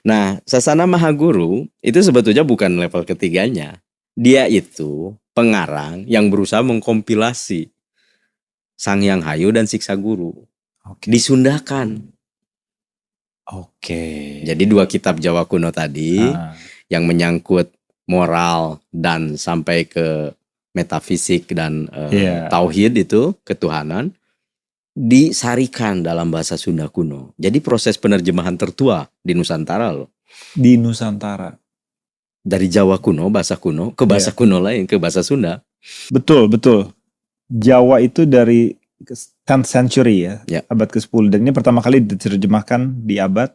Nah, Sasana Mahaguru itu sebetulnya bukan level ketiganya. Dia itu pengarang yang berusaha mengkompilasi Sang Hyang Hayu dan Siksa Guru. Oke. Disundakan. Oke. Jadi 2 kitab Jawa kuno tadi yang menyangkut moral dan sampai ke metafisik dan tauhid itu, ketuhanan, disarikan dalam bahasa Sunda kuno. Jadi proses penerjemahan tertua di Nusantara loh. Di Nusantara. Dari Jawa kuno, bahasa kuno, ke bahasa kuno lain, ke bahasa Sunda. Betul. Jawa itu dari 10th century ya, abad ke-10. Dan ini pertama kali diterjemahkan di abad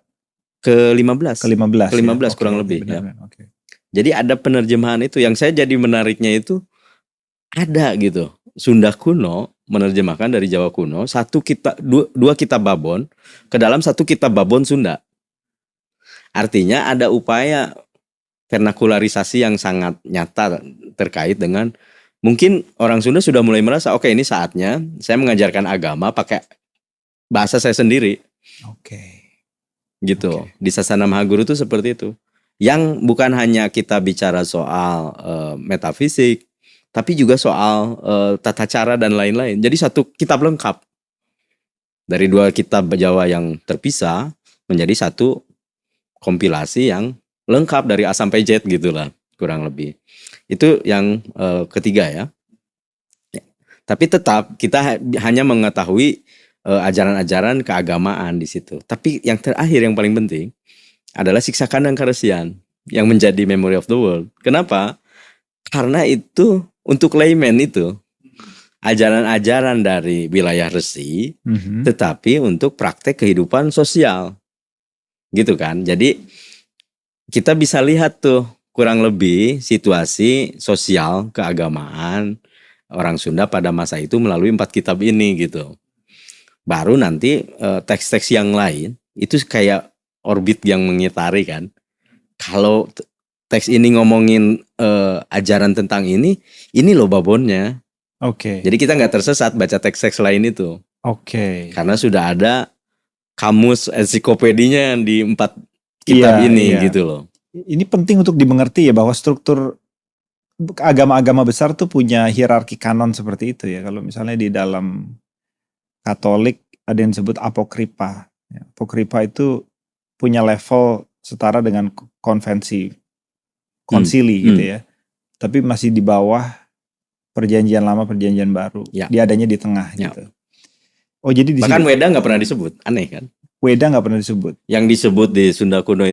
ke-15. Ke-15 kurang lebih. Benar, ya. Okay. Jadi ada penerjemahan itu. Yang saya jadi menariknya itu ada gitu. Sunda kuno menerjemahkan dari Jawa kuno dua kitab Babon ke dalam 1 kitab Babon Sunda. Artinya ada upaya vernakularisasi yang sangat nyata terkait dengan mungkin orang Sunda sudah mulai merasa oke, ini saatnya saya mengajarkan agama pakai bahasa saya sendiri. Gitu. Di Sasana Mahaguru itu seperti itu. Yang bukan hanya kita bicara soal metafisik, tapi juga soal tata cara dan lain-lain. Jadi 1 kitab lengkap. Dari 2 kitab Jawa yang terpisah menjadi 1 kompilasi yang lengkap dari A sampai Z gitulah, kurang lebih. Itu yang ketiga ya. Tapi tetap kita hanya mengetahui ajaran-ajaran keagamaan di situ. Tapi yang terakhir yang paling penting adalah Siksa Kandang Karesian yang menjadi Memory of the World. Kenapa? Karena itu untuk layman itu ajaran-ajaran dari wilayah resi, tetapi untuk praktek kehidupan sosial, gitu kan? Jadi kita bisa lihat tuh kurang lebih situasi sosial keagamaan orang Sunda pada masa itu melalui 4 kitab ini gitu. Baru nanti teks-teks yang lain itu kayak orbit yang mengitari kan. Kalau teks ini ngomongin ajaran tentang ini loh babonnya. Jadi kita nggak tersesat baca teks-teks lain itu. Karena sudah ada kamus ensiklopedinya di 4 kitab ini gitu loh. Ini penting untuk dimengerti ya, bahwa struktur agama-agama besar tuh punya hierarki kanon seperti itu ya. Kalau misalnya di dalam Katolik ada yang disebut apokripa. Apokripa itu punya level setara dengan konvensi konsili gitu ya. Tapi masih di bawah perjanjian lama, perjanjian baru. Dia adanya di tengah gitu. Oh, jadi bahkan Weda nggak pernah disebut, aneh kan? Weda nggak pernah disebut. Yang disebut di Sunda kuno